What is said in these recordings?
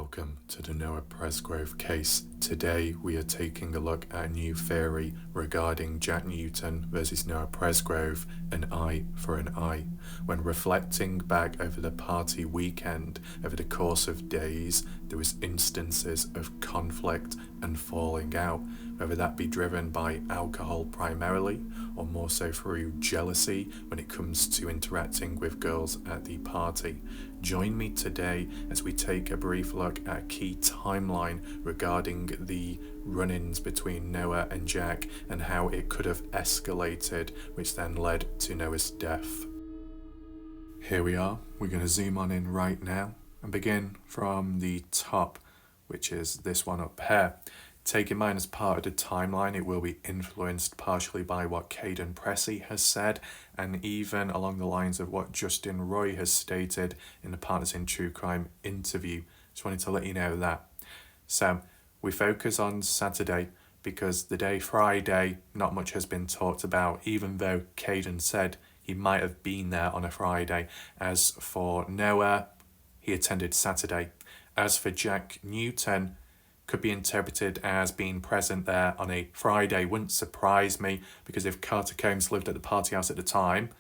Welcome to the Noah Presgrove case. Today we are taking a look at a new theory regarding Jack Newton versus Noah Presgrove, an eye for an eye. When reflecting back over the party weekend, over the course of days, there was instances of conflict and falling out, whether that be driven by alcohol primarily or more so through jealousy when it comes to interacting with girls at the party. Join me today as we take a brief look at a key timeline regarding the run-ins between Noah and Jack and how it could have escalated, which then led to Noah's death. Here we are. We're going to zoom on in right now and begin from the top, which is this one up here. Take in mind, as part of the timeline, it will be influenced partially by what Caden Pressey has said, and even along the lines of what Justin Roy has stated in the Partners in True Crime interview. Just wanted to let you know that. So we focus on Saturday because the day Friday, not much has been talked about, even though Caden said he might have been there on a Friday. As for Noah, he attended Saturday. As for Jack Newton, could be interpreted as being present there on a Friday. Wouldn't surprise me, because if Carter Combs lived at the party house at the time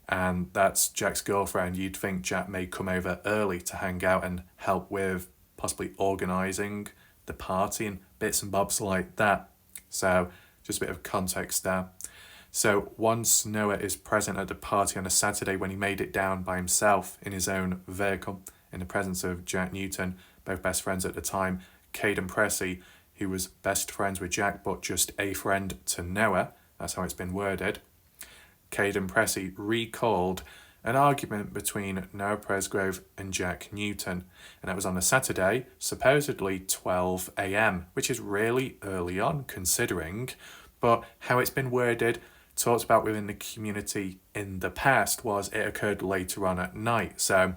and that's Jack's girlfriend, you'd think Jack may come over early to hang out and help with possibly organising the party and bits and bobs like that. So just a bit of context there. So once Noah is present at the party on a Saturday, when he made it down by himself in his own vehicle in the presence of Jack Newton, both best friends at the time, Caden Pressey, who was best friends with Jack but just a friend to Noah, that's how it's been worded, Caden Pressey recalled an argument between Noah Presgrove and Jack Newton, and that was on a Saturday, supposedly 12 a.m, which is really early on considering, but how it's been worded, talked about within the community in the past, was it occurred later on at night. So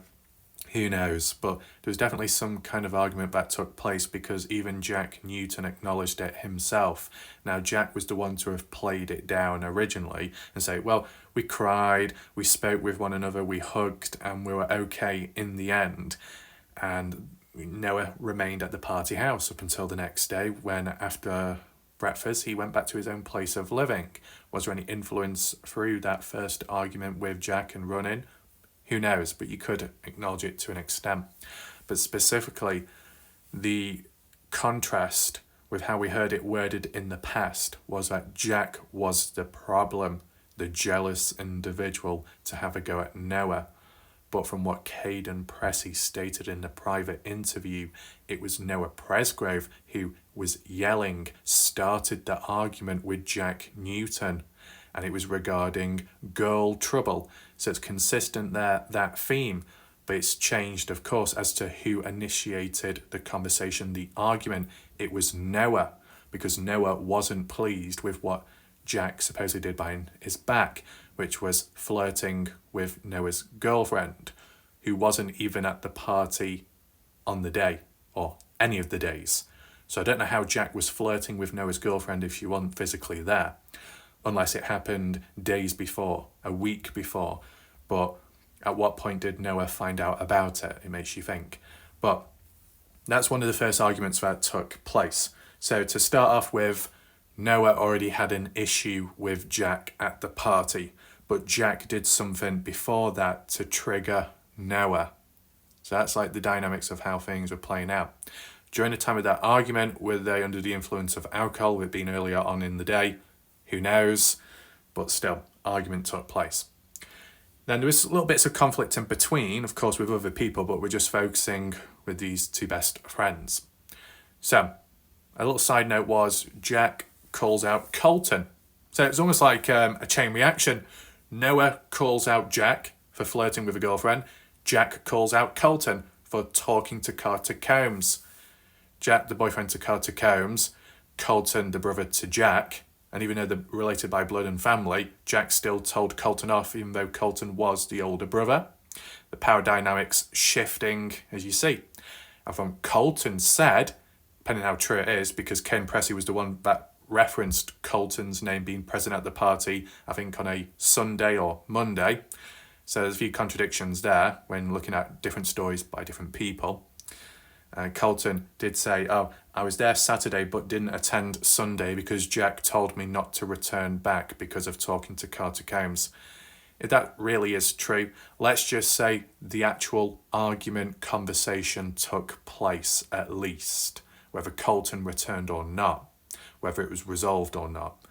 who knows, but there was definitely some kind of argument that took place, because even Jack Newton acknowledged it himself. Now, Jack was the one to have played it down originally and say, well, we cried, we spoke with one another, we hugged, and we were okay in the end. And Noah remained at the party house up until the next day, when after breakfast he went back to his own place of living. Was there any influence through that first argument with Jack and run-in? Who knows, but you could acknowledge it to an extent. But specifically, the contrast with how we heard it worded in the past was that Jack was the problem, the jealous individual to have a go at Noah. But from what Caden Pressey stated in the private interview, it was Noah Presgrove who was yelling, started the argument with Jack Newton. And it was regarding girl trouble. So it's consistent there, that theme, but it's changed, of course, as to who initiated the conversation, the argument. It was Noah, because Noah wasn't pleased with what Jack supposedly did behind his back, which was flirting with Noah's girlfriend, who wasn't even at the party on the day, or any of the days. So I don't know how Jack was flirting with Noah's girlfriend if she wasn't physically there, unless it happened days before, a week before. But at what point did Noah find out about it? It makes you think. But that's one of the first arguments that took place. So to start off with, Noah already had an issue with Jack at the party, but Jack did something before that to trigger Noah. So that's like the dynamics of how things were playing out. During the time of that argument, were they under the influence of alcohol? With it being earlier on in the day, who knows? But still, argument took place. Then there was little bits of conflict in between, of course, with other people, but we're just focusing with these two best friends. So, a little side note was Jack calls out Colton. So it's almost like a chain reaction. Noah calls out Jack for flirting with a girlfriend. Jack calls out Colton for talking to Carter Combs. Jack, the boyfriend to Carter Combs. Colton, the brother to Jack. And even though they're related by blood and family, Jack still told Colton off, even though Colton was the older brother. The power dynamics shifting, as you see. And from Colton said, depending on how true it is, because Ken Pressey was the one that referenced Colton's name being present at the party, I think on a Sunday or Monday. So there's a few contradictions there when looking at different stories by different people. Colton did say, "Oh, I was there Saturday but didn't attend Sunday because Jack told me not to return back because of talking to Carter Combs." If that really is true, let's just say the actual argument conversation took place at least, whether Colton returned or not, whether it was resolved or not.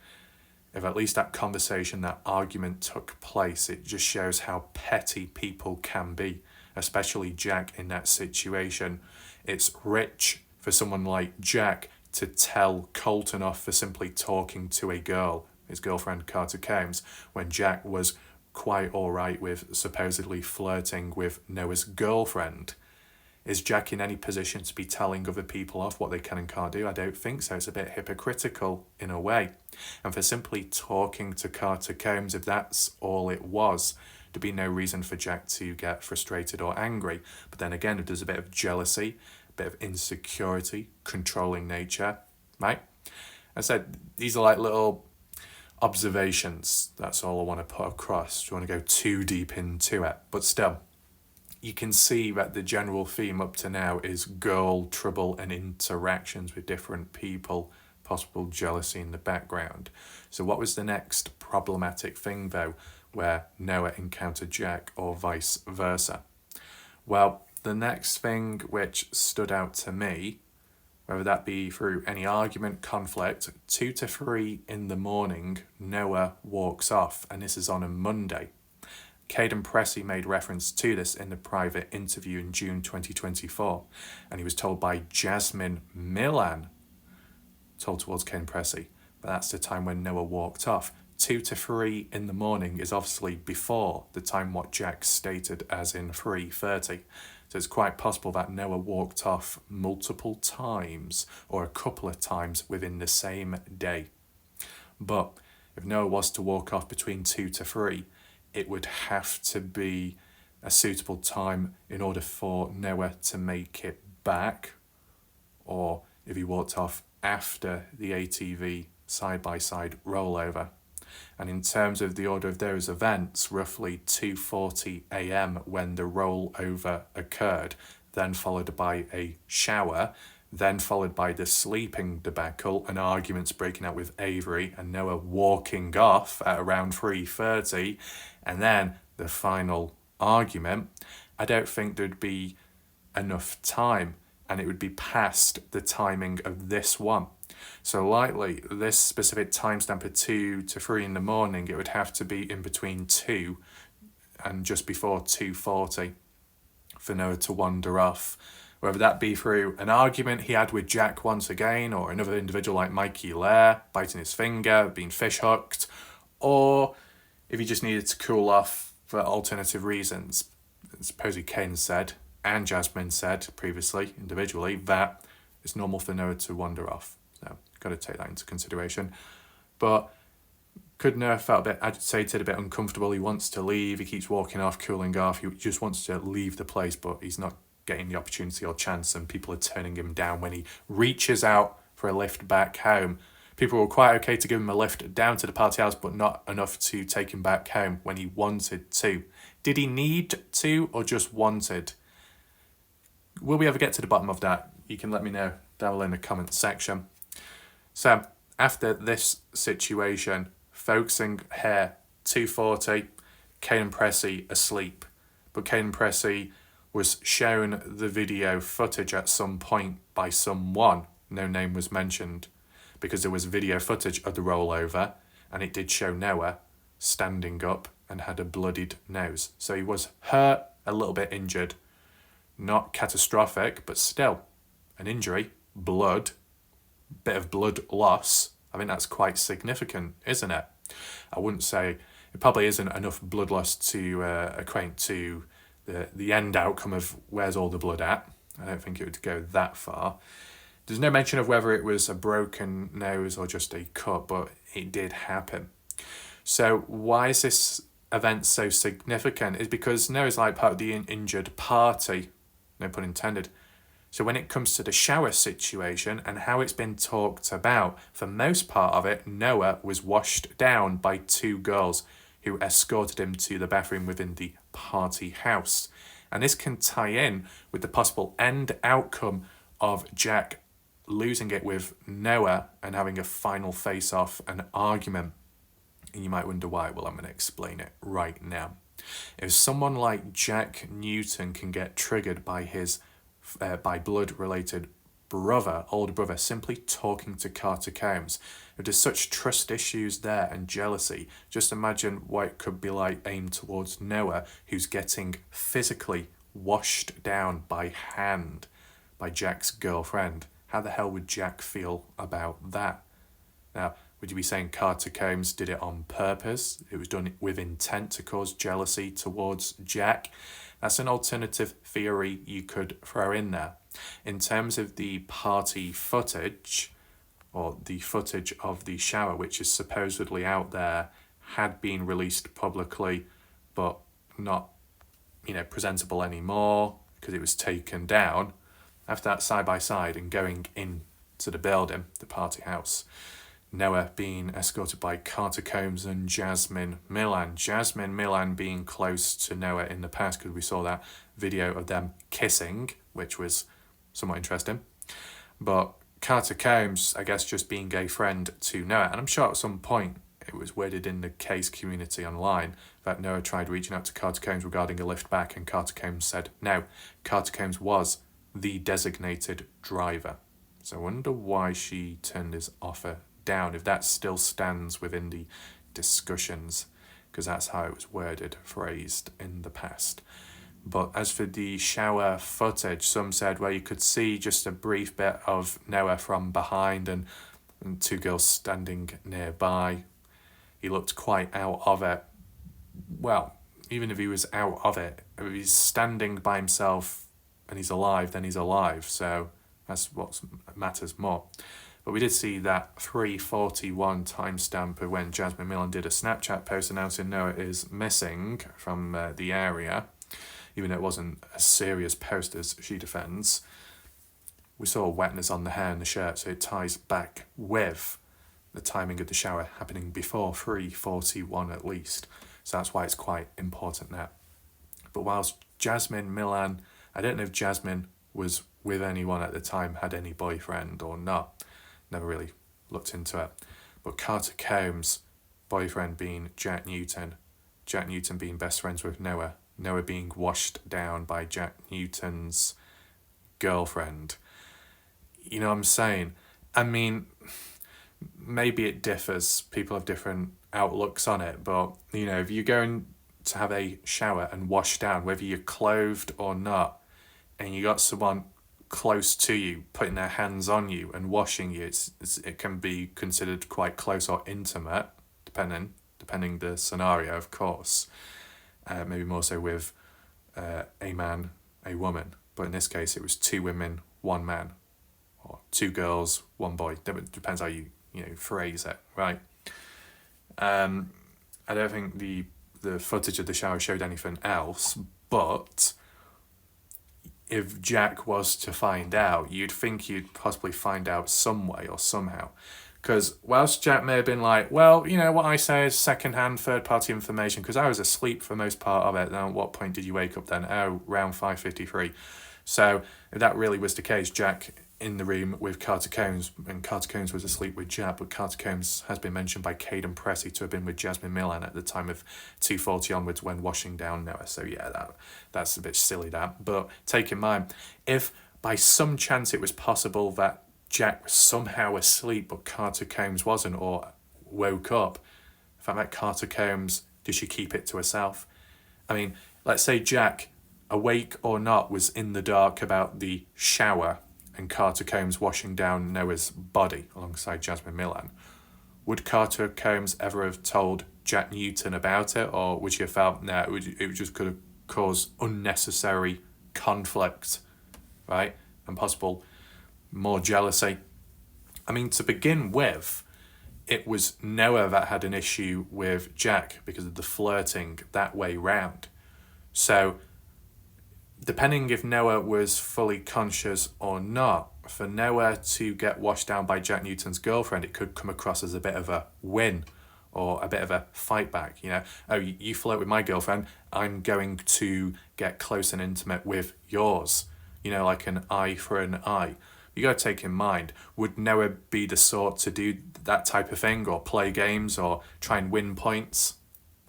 If at least that conversation, that argument took place, it just shows how petty people can be, especially Jack in that situation. It's rich for someone like Jack to tell Colton off for simply talking to a girl, his girlfriend Carter Combs, when Jack was quite alright with supposedly flirting with Noah's girlfriend. Is Jack in any position to be telling other people off what they can and can't do? I don't think so. It's a bit hypocritical in a way. And for simply talking to Carter Combs, if that's all it was, there'd be no reason for Jack to get frustrated or angry. But then again, if there's a bit of jealousy, a bit of insecurity, controlling nature, right? I said, these are like little observations. That's all I want to put across. Do you want to go too deep into it? But still, you can see that the general theme up to now is girl trouble and interactions with different people, possible jealousy in the background. So what was the next problematic thing, though, where Noah encountered Jack or vice versa? Well, the next thing which stood out to me, whether that be through any argument, conflict, 2 to 3 in the morning, Noah walks off, and this is on a Monday. Caden Pressey made reference to this in the private interview in June 2024, and he was told by Jasmine Millan, told towards Caden Pressey, but that's the time when Noah walked off. 2 to 3 in the morning is obviously before the time what Jack stated as in 3:30. So it's quite possible that Noah walked off multiple times or a couple of times within the same day. But if Noah was to walk off between 2 to 3, it would have to be a suitable time in order for Noah to make it back, or if he walked off after the ATV side-by-side rollover. And in terms of the order of those events, roughly 2:40 a.m. when the rollover occurred, then followed by a shower, then followed by the sleeping debacle and arguments breaking out with Avery and Noah walking off at around 3:30, and then the final argument. I don't think there'd be enough time, and it would be past the timing of this one. So likely this specific timestamp of 2 to 3 in the morning, it would have to be in between 2 and just before 2:40 for Noah to wander off. Whether that be through an argument he had with Jack once again, or another individual like Mikey Lair biting his finger, being fish hooked, or if he just needed to cool off for alternative reasons. Supposedly Kane said, and Jasmine said previously, individually, that it's normal for Noah to wander off. So, got to take that into consideration. But could Noah felt a bit agitated, a bit uncomfortable? He wants to leave, he keeps walking off, cooling off, he just wants to leave the place, but he's not getting the opportunity or chance, and people are turning him down when he reaches out for a lift back home. People were quite okay to give him a lift down to the party house, but not enough to take him back home when he wanted to. Did he need to, or just wanted? Will we ever get to the bottom of that? You can let me know down below in the comments section. So, after this situation, focusing here, 2:40, Caden Pressey asleep. But Caden Pressey was shown the video footage at some point by someone, no name was mentioned, because there was video footage of the rollover, and it did show Noah standing up and had a bloodied nose. So he was hurt, a little bit injured, not catastrophic, but still an injury, blood, bit of blood loss. I think that's quite significant, isn't it? I wouldn't say, it probably isn't enough blood loss to equate to the end outcome of where's all the blood at. I don't think it would go that far. There's no mention of whether it was a broken nose or just a cut, but it did happen. So why is this event so significant? It's because Noah's like part of the injured party, no pun intended. So when it comes to the shower situation and how it's been talked about, for most part of it, Noah was washed down by 2 girls who escorted him to the bathroom within the party house. And this can tie in with the possible end outcome of Jack losing it with Noah and having a final face-off, an argument. And you might wonder why. Well, I'm going to explain it right now. If someone like Jack Newton can get triggered by his by blood-related older brother, simply talking to Carter Combs, if there's such trust issues there and jealousy, just imagine what it could be like aimed towards Noah, who's getting physically washed down by hand by Jack's girlfriend. How the hell would Jack feel about that? Now, would you be saying Carter Combs did it on purpose? It was done with intent to cause jealousy towards Jack? That's an alternative theory you could throw in there. In terms of the party footage, or the footage of the shower, which is supposedly out there, had been released publicly, but not, presentable anymore because it was taken down. After that, side by side and going into the building, the party house, Noah being escorted by Carter Combs and Jasmine Milan. Jasmine Milan being close to Noah in the past, because we saw that video of them kissing, which was somewhat interesting. But Carter Combs, I guess, just being a friend to Noah. And I'm sure at some point it was worded in the case community online that Noah tried reaching out to Carter Combs regarding a lift back, and Carter Combs said no. Carter Combs was the designated driver. So I wonder why she turned his offer down, if that still stands within the discussions, because that's how it was phrased in the past. But as for the shower footage, some said where you could see just a brief bit of Noah from behind and two girls standing nearby. He looked quite out of it. Well, even if he was out of it, if he's standing by himself and he's alive, then he's alive. So that's what matters more. But we did see that 3:41 timestamp of when Jasmine Milan did a Snapchat post announcing Noah is missing from the area, even though it wasn't a serious post as she defends. We saw wetness on the hair and the shirt, so it ties back with the timing of the shower happening before 3:41 at least. So that's why it's quite important now. But whilst Jasmine Milan, I don't know if Jasmine was with anyone at the time, had any boyfriend or not. Never really looked into it. But Carter Combs' boyfriend being Jack Newton being best friends with Noah being washed down by Jack Newton's girlfriend. You know what I'm saying? I mean, maybe it differs. People have different outlooks on it. But, if you're going to have a shower and wash down, whether you're clothed or not, and you got someone close to you putting their hands on you and washing you, it can be considered quite close or intimate, depending the scenario, of course. Maybe more so with a man, a woman, but in this case it was two women, one man, or two girls, one boy. Depends how you phrase it, right? I don't think the footage of the shower showed anything else, but if Jack was to find out, you'd think you'd possibly find out some way or somehow. Because whilst Jack may have been like, well, what I say is second-hand, third-party information, because I was asleep for most part of it, then at what point did you wake up then? Oh, around 5:53. So if that really was the case, Jack in the room with Carter Combs, and Carter Combs was asleep with Jack, but Carter Combs has been mentioned by Caden Pressey to have been with Jasmine Milan at the time of 2:40 onwards when washing down Noah. So yeah, that's a bit silly that. But take in mind, if by some chance it was possible that Jack was somehow asleep but Carter Combs wasn't, or woke up, if I met Carter Combs, did she keep it to herself? I mean, let's say Jack, awake or not, was in the dark about the shower and Carter Combs washing down Noah's body alongside Jasmine Milan. Would Carter Combs ever have told Jack Newton about it, or would she have felt, it just could have caused unnecessary conflict, right? And possible more jealousy. I mean, to begin with, it was Noah that had an issue with Jack because of the flirting that way round. So depending if Noah was fully conscious or not, for Noah to get washed down by Jack Newton's girlfriend, it could come across as a bit of a win or a bit of a fight back. Oh, you flirt with my girlfriend, I'm going to get close and intimate with yours. like an eye for an eye. You got to take in mind, would Noah be the sort to do that type of thing, or play games, or try and win points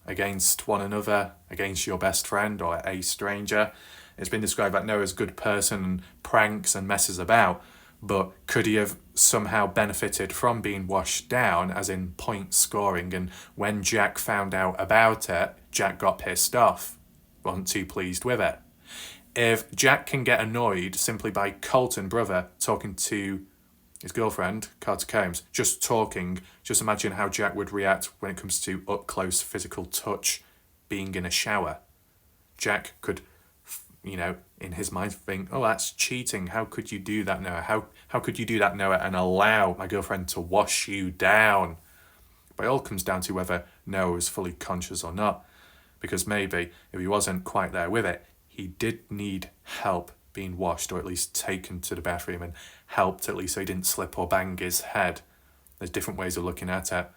against one another, against your best friend or a stranger? It's been described that Noah's a good person and pranks and messes about, but could he have somehow benefited from being washed down, as in point scoring? And when Jack found out about it, Jack got pissed off, wasn't too pleased with it. If Jack can get annoyed simply by Colton, brother, talking to his girlfriend, Carter Combs, just talking, just imagine how Jack would react when it comes to up-close physical touch, being in a shower. Jack could, in his mind think, oh, that's cheating. How could you do that, Noah? How could you do that, Noah, and allow my girlfriend to wash you down? But it all comes down to whether Noah was fully conscious or not, because maybe if he wasn't quite there with it, he did need help being washed, or at least taken to the bathroom and helped, at least so he didn't slip or bang his head. There's different ways of looking at it.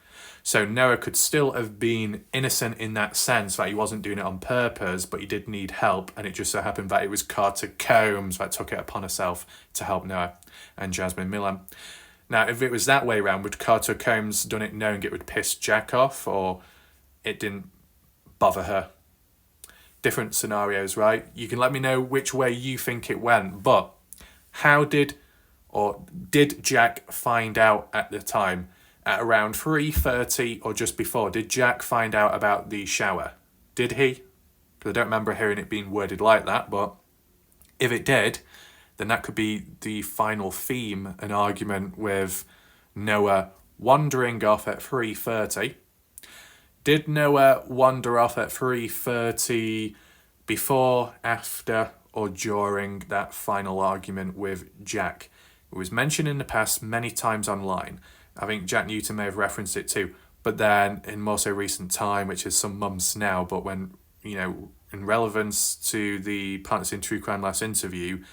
So Noah could still have been innocent in that sense, that he wasn't doing it on purpose, but he did need help, and it just so happened that it was Carter Combs that took it upon herself to help Noah and Jasmine Millan. Now, if it was that way around, would Carter Combs done it knowing it would piss Jack off, or it didn't bother her? Different scenarios, right? You can let me know which way you think it went, but how did Jack find out at the time, at around 3:30 or just before? Did Jack find out about the shower? Did he? Because I don't remember hearing it being worded like that, but if it did, then that could be the final theme, an argument with Noah wandering off at 3:30. Did Noah wander off at 3:30 before, after, or during that final argument with Jack? It was mentioned in the past many times online. I think Jack Newton may have referenced it too, but then in more so recent time, which is some months now, but when, in relevance to the Partners in True Crime last interview,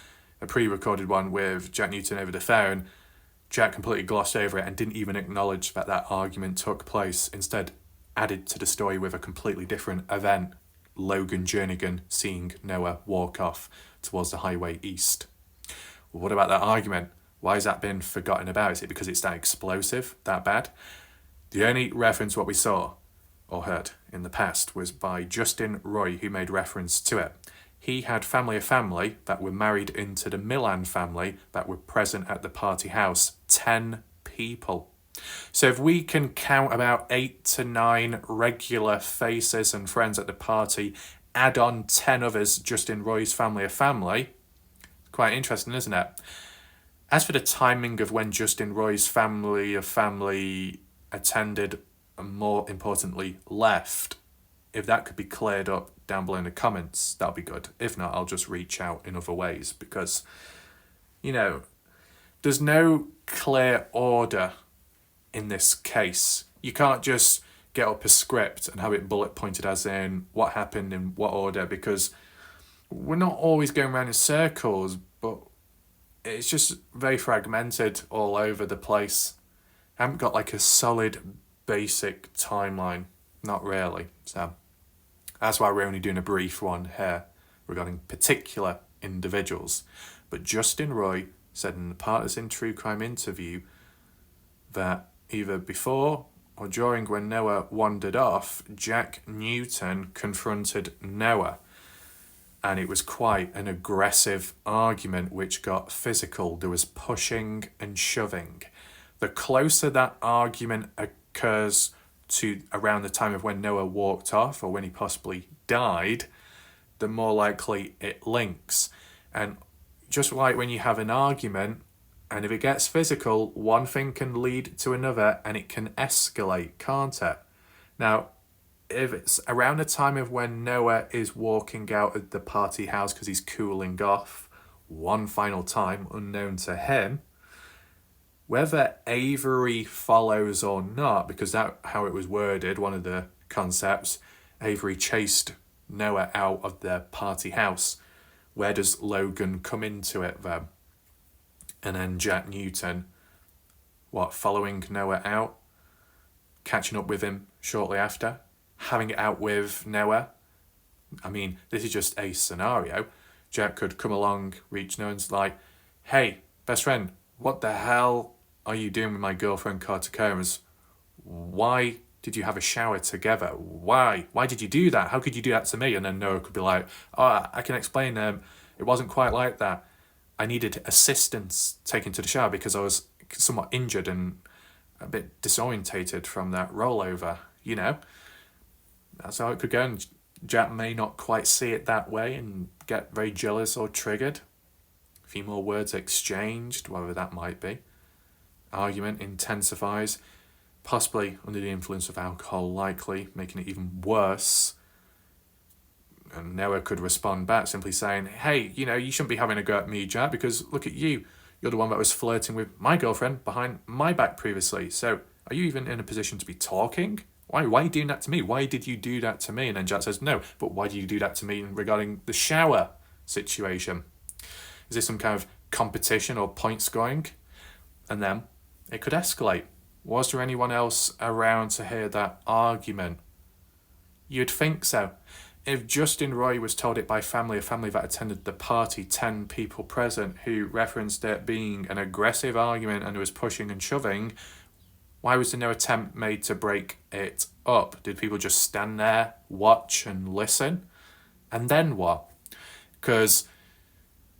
a pre-recorded one with Jack Newton over the phone, Jack completely glossed over it and didn't even acknowledge that argument took place. Instead, added to the story with a completely different event, Logan Jernigan seeing Noah walk off towards the highway east. Well, what about that argument? Why has that been forgotten about? Is it because it's that explosive, that bad? The only reference what we saw or heard in the past was by Justin Roy, who made reference to it. He had family that were married into the Millan family that were present at the party house, 10 people. So if we can count about 8 to 9 regular faces and friends at the party, add on 10 others just in Roy's family, it's quite interesting, isn't it? As for the timing of when Justin Roy's family attended, and more importantly left, if that could be cleared up down below in the comments, that'll be good. If not, I'll just reach out in other ways, because, there's no clear order in this case. You can't just get up a script and have it bullet pointed as in what happened in what order, because we're not always going around in circles, but it's just very fragmented all over the place. I haven't got like a solid basic timeline, not really. So that's why we're only doing a brief one here regarding particular individuals. But Justin Roy said in the Partners in True Crime interview that either before or during when Noah wandered off, Jack Newton confronted Noah. And it was quite an aggressive argument which got physical. There was pushing and shoving. The closer that argument occurs to around the time of when Noah walked off or when he possibly died, the more likely it links. And just like when you have an argument, and if it gets physical, one thing can lead to another and it can escalate, can't it? Now, if it's around the time of when Noah is walking out of the party house because he's cooling off one final time, unknown to him, whether Avery follows or not, because that's how it was worded, one of the concepts, Avery chased Noah out of the party house. Where does Logan come into it then? And then Jack Newton, following Noah out, catching up with him shortly after, having it out with Noah. I mean, this is just a scenario. Jack could come along, reach Noah and like, hey, best friend, what the hell are you doing with my girlfriend Carter Combs? Why did you have a shower together? Why did you do that? How could you do that to me? And then Noah could be like, oh, I can explain. It wasn't quite like that. I needed assistance taken to the shower because I was somewhat injured and a bit disorientated from that rollover, you know? That's how it could go. And Jack may not quite see it that way and get very jealous or triggered. A few more words exchanged, whatever that might be. Argument intensifies, possibly under the influence of alcohol, likely, making it even worse. And Noah could respond back simply saying, hey, you shouldn't be having a go at me, Jack, because look at you. You're the one that was flirting with my girlfriend behind my back previously. So are you even in a position to be talking? Why are you doing that to me? Why did you do that to me? And then Jack says, no, but why did you do that to me regarding the shower situation? Is this some kind of competition or point scoring? And then it could escalate. Was there anyone else around to hear that argument? You'd think so. If Justin Roy was told it by a family that attended the party, 10 people present, who referenced it being an aggressive argument and was pushing and shoving, why was there no attempt made to break it up? Did people just stand there, watch and listen? And then what? Because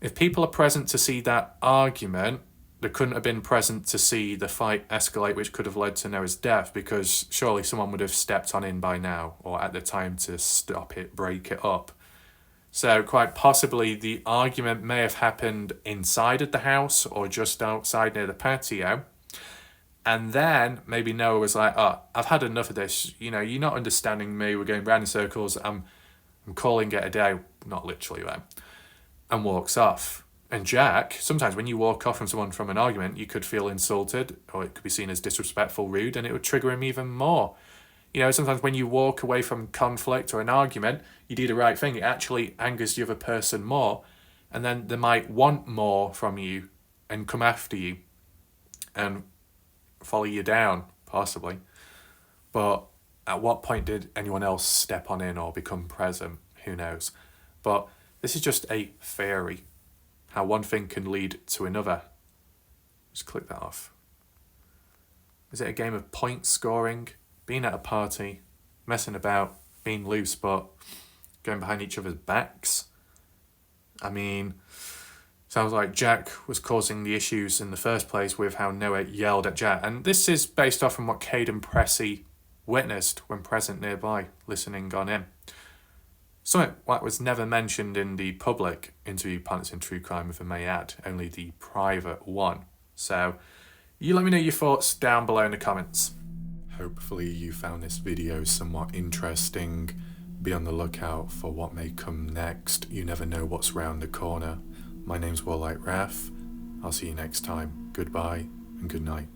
if people are present to see that argument, they couldn't have been present to see the fight escalate, which could have led to Noah's death, because surely someone would have stepped on in by now, or at the time to stop it, break it up. So quite possibly the argument may have happened inside of the house or just outside near the patio. And then maybe Noah was like, oh, I've had enough of this. You're not understanding me. We're going round in circles. I'm calling it a day. Not literally then. And walks off. And Jack, sometimes when you walk off from someone from an argument, you could feel insulted, or it could be seen as disrespectful, rude, and it would trigger him even more. Sometimes when you walk away from conflict or an argument, you do the right thing. It actually angers the other person more, and then they might want more from you and come after you and follow you down, possibly. But at what point did anyone else step on in or become present? Who knows? But this is just a theory. How one thing can lead to another. Just click that off. Is it a game of point scoring, being at a party, messing about, being loose, but going behind each other's backs? Sounds like Jack was causing the issues in the first place with how Noah yelled at Jack. And this is based off from what Caden Pressey witnessed when present nearby, listening on in. Something that was never mentioned in the public interview Partners in True Crime, if I may add, only the private one. So you let me know your thoughts down below in the comments. Hopefully you found this video somewhat interesting. Be on the lookout for what may come next. You never know what's round the corner. My name's Warlight Raf. I'll see you next time. Goodbye and good night.